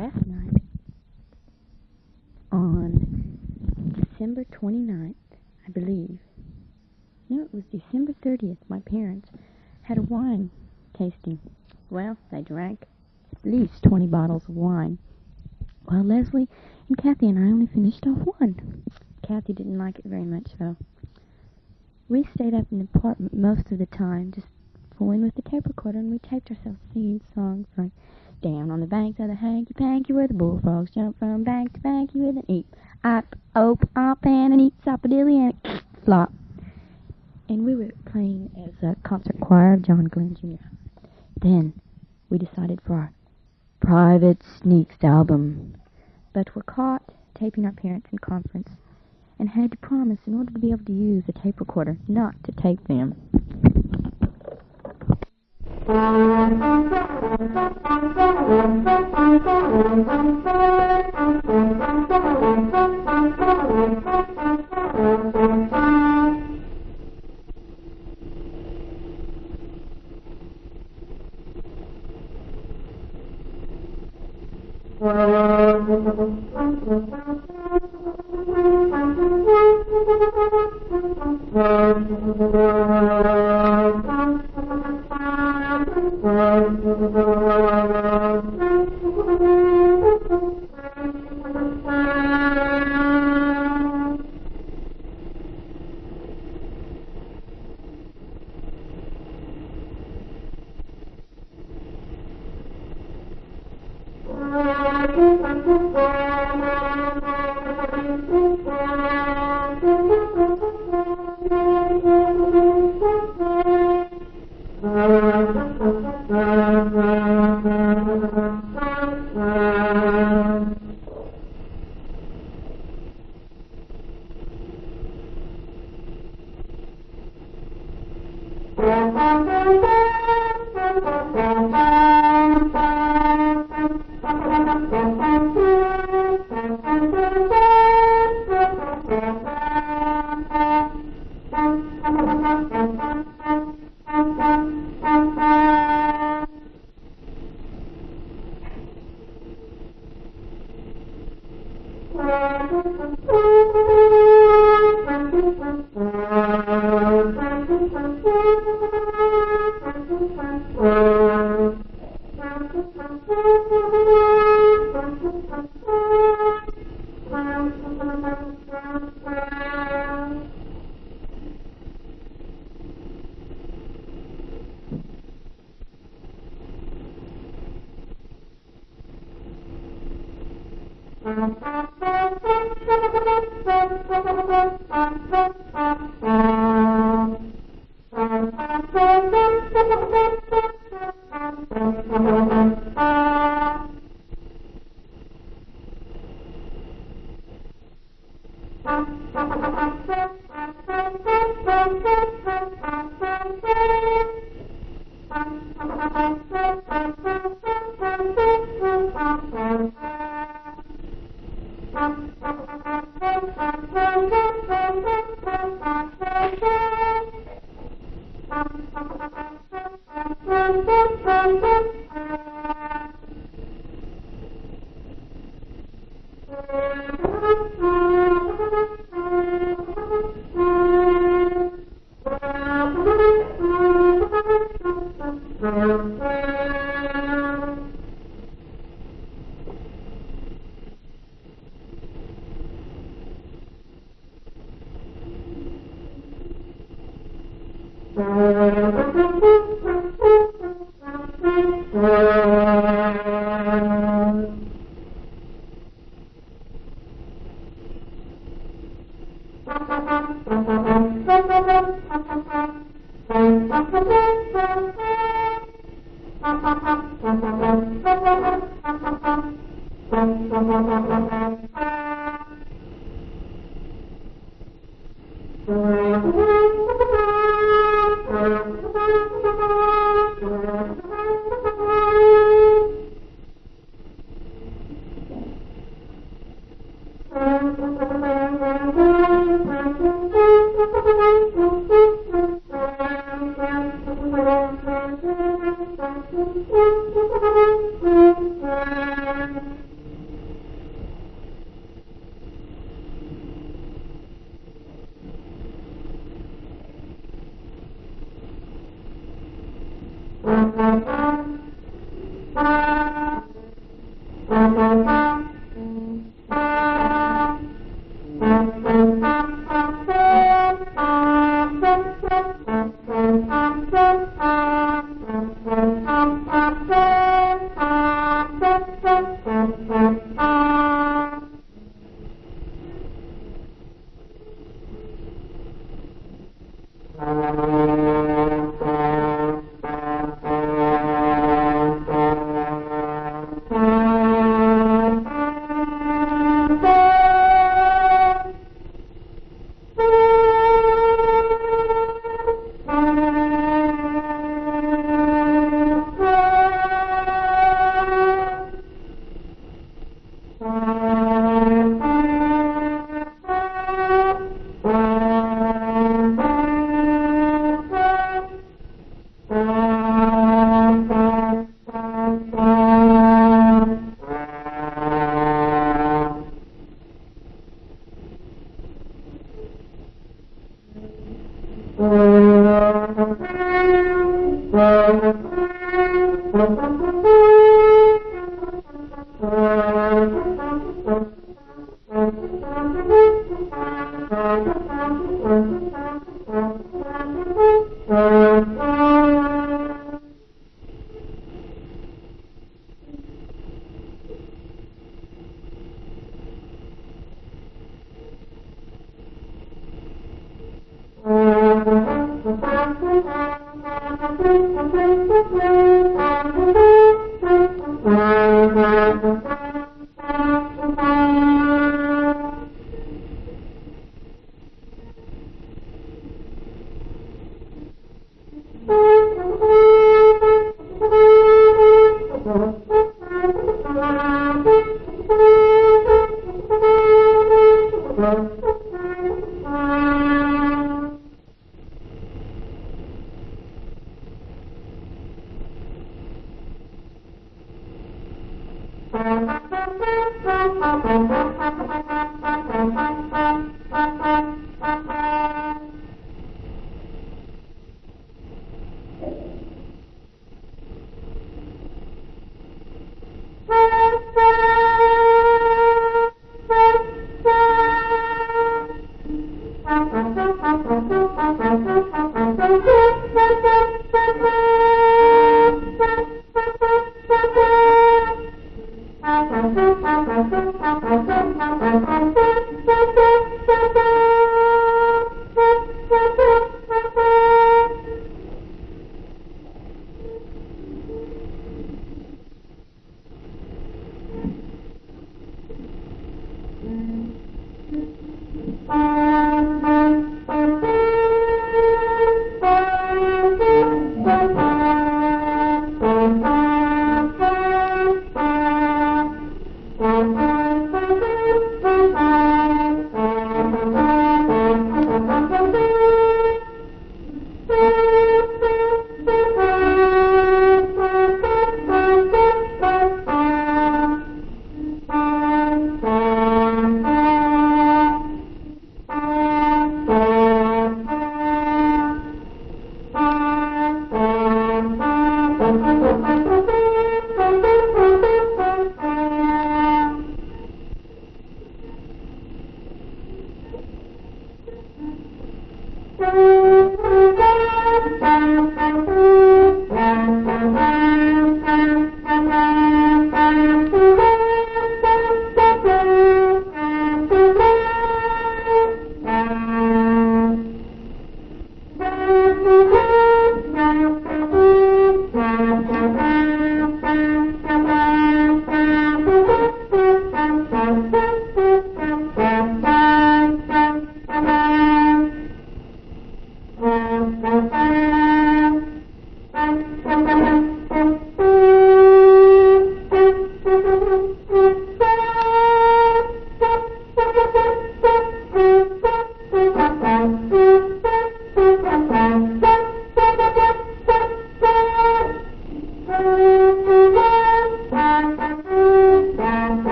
last night, on December 29th, I believe. No, it was December 30th. My parents had a wine tasting. Well, they drank at least 20 bottles of wine. Well, Leslie and Kathy and I only finished off one. Kathy didn't like it very much, though. We stayed up in the apartment most of the time, just fooling with the tape recorder, and we taped ourselves singing songs like "Down on the banks of the hanky-panky where the bullfrogs jump from bank to banky with an eep, op, and an eep, sopadilly, and flop." And we were playing as a concert choir of John Glenn Jr. Then we decided for our Private Sneaks album, but were caught taping our parents in conference and had to promise, in order to be able to use a tape recorder, not to tape them.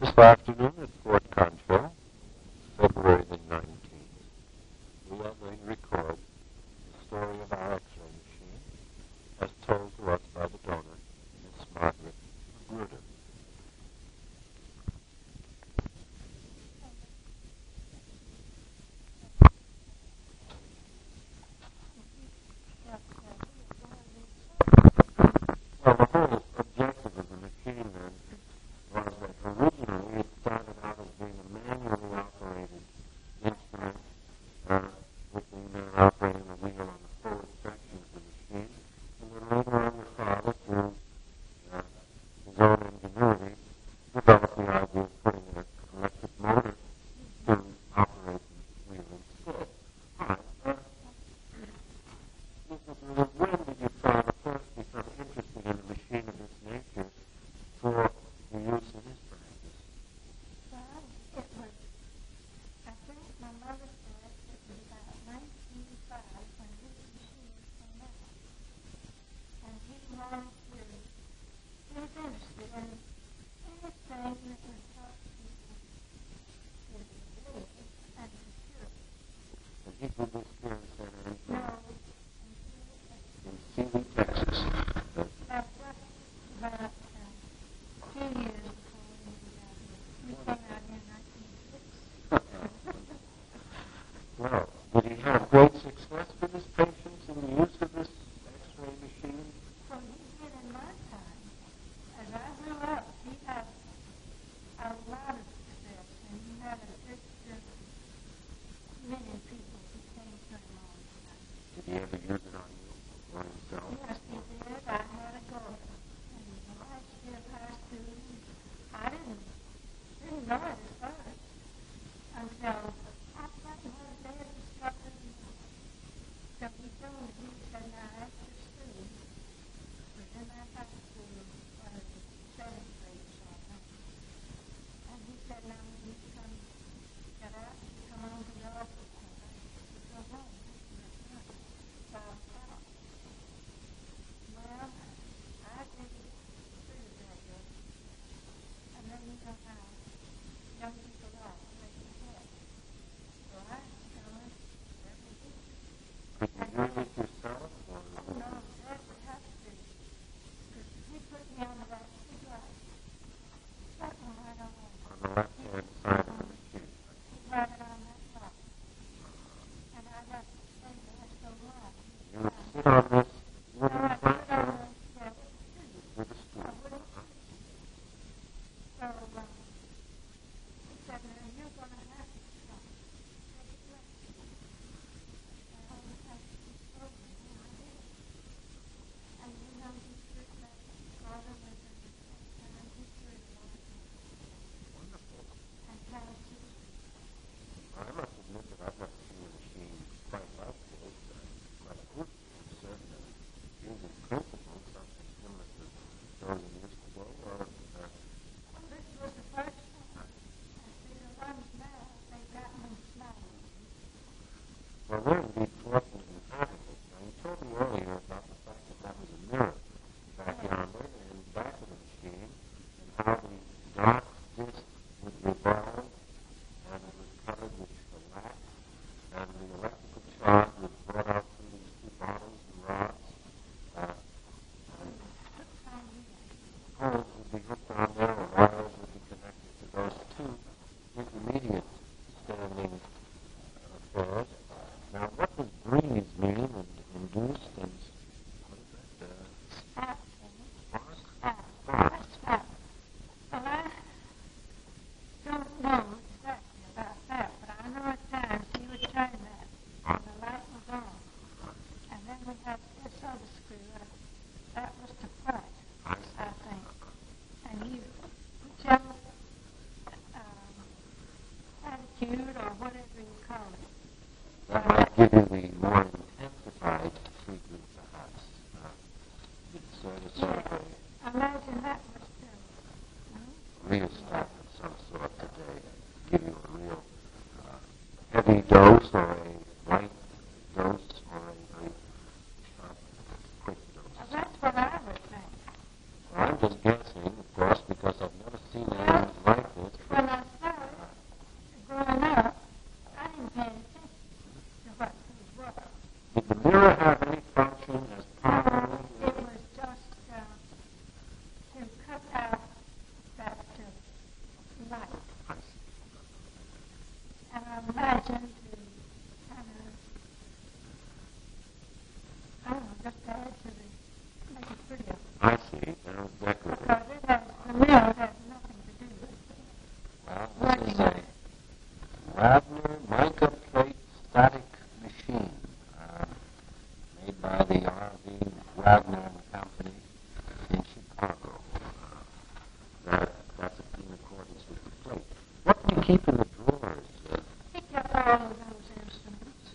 This afternoon at Fort Concho, February the 19th, we are going to record the story of our X-ray machine as told to us by the donor, Miss Margaret Magruder. Well, the whole objective of the machine then was that originally it started out as give you the more intensified treatment, perhaps. It's sort of I imagine that was a real stuff of some sort today. Give you a real heavy dose or a light dose or a very sharp, quick dose. Well, that's what I would think. Well, I'm just guessing, of course, because I've never seen anything like this. When I saw it growing up, I didn't pay attention to what these were. Did the mirror have any function as properly? It was just to cut out that light. I see. And I imagine to kind of, I don't know, just add to the, make it prettier. I see. Now, decorative. Because it has, the mirror has nothing to do with it. Well, this is a Wagner mica plate static machine made by the R.V. Wagner and Company in Chicago. That's in accordance with the plate. What do you keep in the drawers? He kept all of those instruments.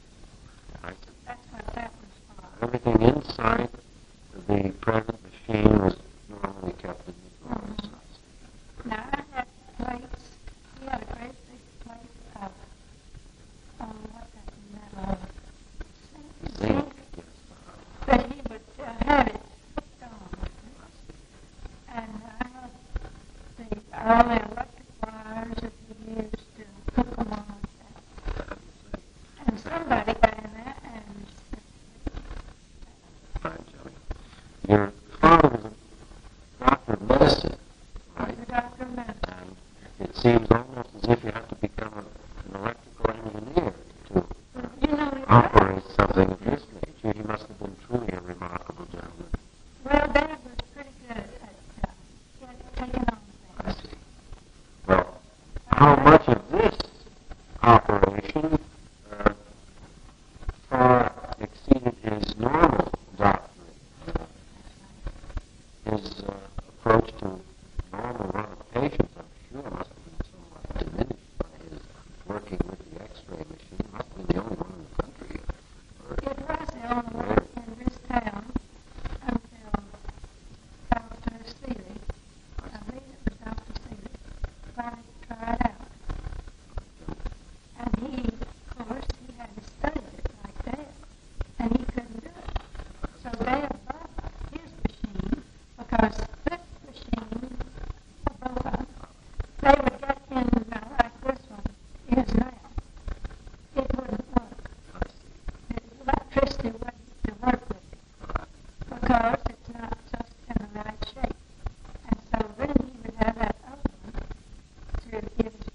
I That's what that was for. Everything inside the present machine was normally kept in the drawers. Now, I had plates. He had a great big plate of, what's that metal? Zinc. Yes. But he would have it hooked on. And I had all the electric wires that he used to hook them on like that. And somebody got in there and Fine, Joey. Your father was a doctor of medicine, right? the doctor of medicine. And it seems almost as if you have to become an electrical engineer to You know, he operate something of this nature. He must have been truly a remarkable gentleman. well, Dad was pretty good at taking on I things. see. Well, how much of this operation far exceeded his normal doctorate? His approach to normal run of patients, I'm sure, must have been somewhat diminished by his working with the X-ray machine. Must have been the only one in the country. It was the only one in this town until Dr. Seeley, I believe it was Dr. Seeley, finally tried out. And he, of course, he had to study it like that, and he couldn't do it. So Dad bought his machine because this machine, both of them, they would get in like this one is now. It wouldn't work. The electricity wouldn't to work with it because it's not just in the right shape. And so then he would have that other one to give his